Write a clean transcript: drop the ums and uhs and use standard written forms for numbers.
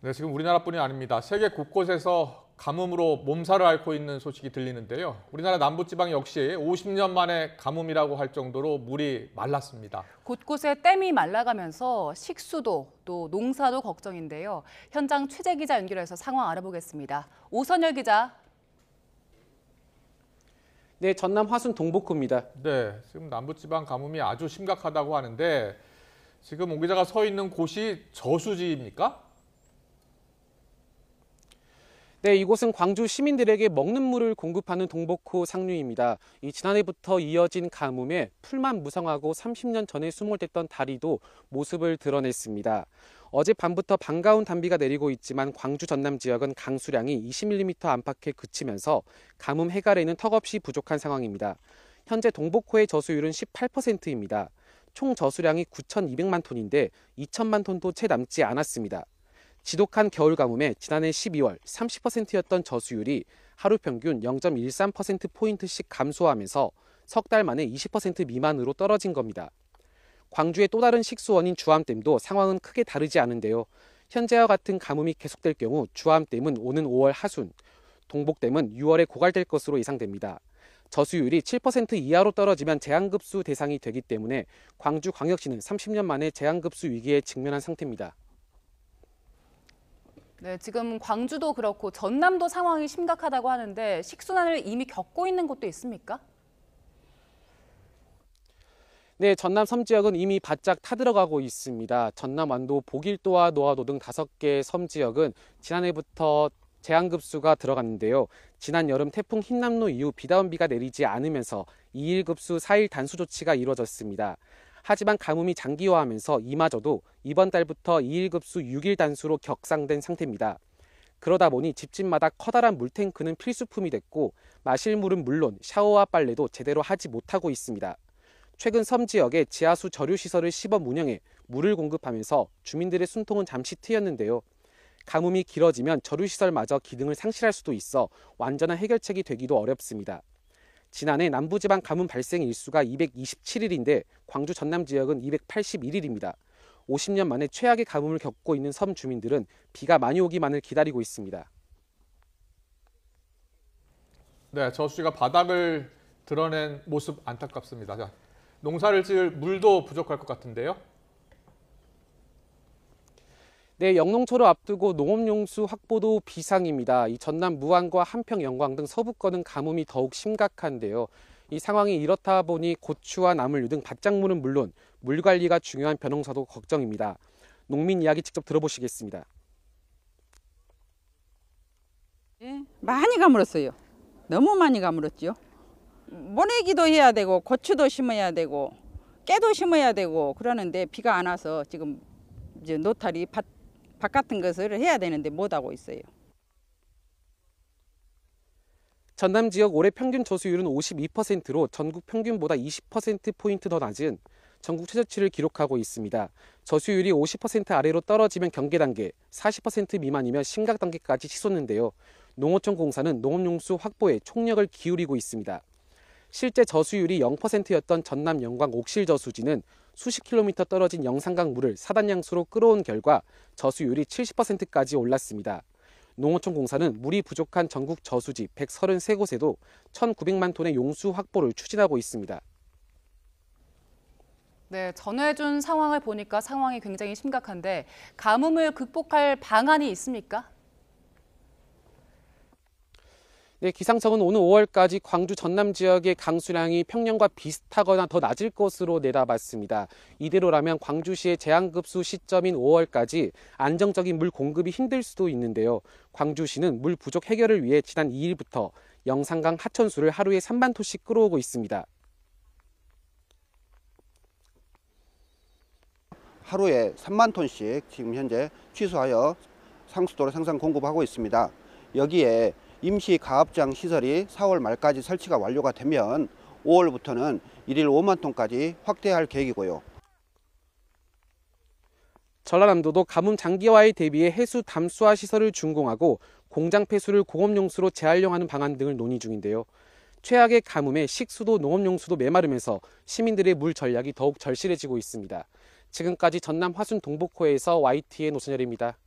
네, 지금 우리나라뿐이 아닙니다. 세계 곳곳에서 가뭄으로 몸살을 앓고 있는 소식이 들리는데요. 우리나라 남부지방 역시 50년 만에 가뭄이라고 할 정도로 물이 말랐습니다. 곳곳에 댐이 말라가면서 식수도 또 농사도 걱정인데요. 현장 취재 기자 연결해서 상황 알아보겠습니다. 오선열 기자. 네, 전남 화순 동복구입니다. 네, 지금 남부지방 가뭄이 아주 심각하다고 하는데 지금 오 기자가 서 있는 곳이 저수지입니까? 네, 이곳은 광주 시민들에게 먹는 물을 공급하는 동복구 상류입니다. 지난해부터 이어진 가뭄에 풀만 무성하고 30년 전에 수몰됐던 다리도 모습을 드러냈습니다. 어젯밤부터 반가운 단비가 내리고 있지만 광주 전남 지역은 강수량이 20mm 안팎에 그치면서 가뭄 해결에는 턱없이 부족한 상황입니다. 현재 동복구의 저수율은 18%입니다. 총 저수량이 9,200만 톤인데 2천만 톤도 채 남지 않았습니다. 지독한 겨울 가뭄에 지난해 12월 30%였던 저수율이 하루 평균 0.13%포인트씩 감소하면서 석 달 만에 20% 미만으로 떨어진 겁니다. 광주의 또 다른 식수원인 주암댐도 상황은 크게 다르지 않은데요. 현재와 같은 가뭄이 계속될 경우 주암댐은 오는 5월 하순, 동복댐은 6월에 고갈될 것으로 예상됩니다. 저수율이 7% 이하로 떨어지면 재앙급수 대상이 되기 때문에 광주광역시는 30년 만에 재앙급수 위기에 직면한 상태입니다. 네, 지금 광주도 그렇고 전남도 상황이 심각하다고 하는데 식순환을 이미 겪고 있는 곳도 있습니까? 네, 전남 섬 지역은 이미 바짝 타들어가고 있습니다. 전남 완도 보길도와 노하도 등 5개 섬 지역은 지난해부터 재앙급수가 들어갔는데요. 지난 여름 태풍 흰남노 이후 비다운비가 내리지 않으면서 2일 급수 4일 단수 조치가 이루어졌습니다. 하지만 가뭄이 장기화하면서 이마저도 이번 달부터 2일 급수 6일 단수로 격상된 상태입니다. 그러다 보니 집집마다 커다란 물탱크는 필수품이 됐고 마실 물은 물론 샤워와 빨래도 제대로 하지 못하고 있습니다. 최근 섬 지역에 지하수 저류시설을 시범 운영해 물을 공급하면서 주민들의 숨통은 잠시 트였는데요. 가뭄이 길어지면 저류시설마저 기능을 상실할 수도 있어 완전한 해결책이 되기도 어렵습니다. 지난해 남부지방 가뭄 발생 일수가 227일인데 광주 전남 지역은 281일입니다. 50년 만에 최악의 가뭄을 겪고 있는 섬 주민들은 비가 많이 오기만을 기다리고 있습니다. 네, 저수지가 바닥을 드러낸 모습 안타깝습니다. 자, 농사를 지을 물도 부족할 것 같은데요. 네, 영농초를 앞두고 농업용수 확보도 비상입니다. 이 전남 무안과 한평, 영광 등 서부권은 가뭄이 더욱 심각한데요. 이 상황이 이렇다 보니 고추와 나물류 등 밭작물은 물론 물 관리가 중요한 벼농사도 걱정입니다. 농민 이야기 직접 들어보시겠습니다. 네, 많이 가물었어요. 너무 많이 가물었죠. 모내기도 해야 되고 고추도 심어야 되고 깨도 심어야 되고 그러는데 비가 안 와서 지금 이제 노탈이 밭 같은 것을 해야 되는데 못하고 있어요. 전남 지역 올해 평균 저수율은 52%로 전국 평균보다 20%포인트 더 낮은 전국 최저치를 기록하고 있습니다. 저수율이 50% 아래로 떨어지면 경계 단계, 40% 미만이면 심각 단계까지 치솟는데요. 농어촌 공사는 농업용수 확보에 총력을 기울이고 있습니다. 실제 저수율이 0%였던 전남 영광 옥실 저수지는 수십 킬로미터 떨어진 영산강 물을 사단양수로 끌어온 결과 저수율이 70%까지 올랐습니다. 농어촌 공사는 물이 부족한 전국 저수지 133곳에도 1,900만 톤의 용수 확보를 추진하고 있습니다. 네, 전해준 상황을 보니까 상황이 굉장히 심각한데 가뭄을 극복할 방안이 있습니까? 네, 기상청은 오는 5월까지 광주 전남 지역의 강수량이 평년과 비슷하거나 더 낮을 것으로 내다봤습니다. 이대로라면 광주시의 재앙급수 시점인 5월까지 안정적인 물 공급이 힘들 수도 있는데요. 광주시는 물 부족 해결을 위해 지난 2일부터 영산강 하천수를 하루에 3만 톤씩 끌어오고 있습니다. 하루에 3만 톤씩 지금 현재 취수하여 상수도로 생산 공급하고 있습니다. 여기에 임시 가압장 시설이 4월 말까지 설치가 완료가 되면 5월부터는 1일 5만 톤까지 확대할 계획이고요. 전라남도도 가뭄 장기화에 대비해 해수 담수화 시설을 준공하고 공장 폐수를 공업용수로 재활용하는 방안 등을 논의 중인데요. 최악의 가뭄에 식수도 농업용수도 메마르면서 시민들의 물 전략이 더욱 절실해지고 있습니다. 지금까지 전남 화순 동복호에서 YTN 오선열입니다.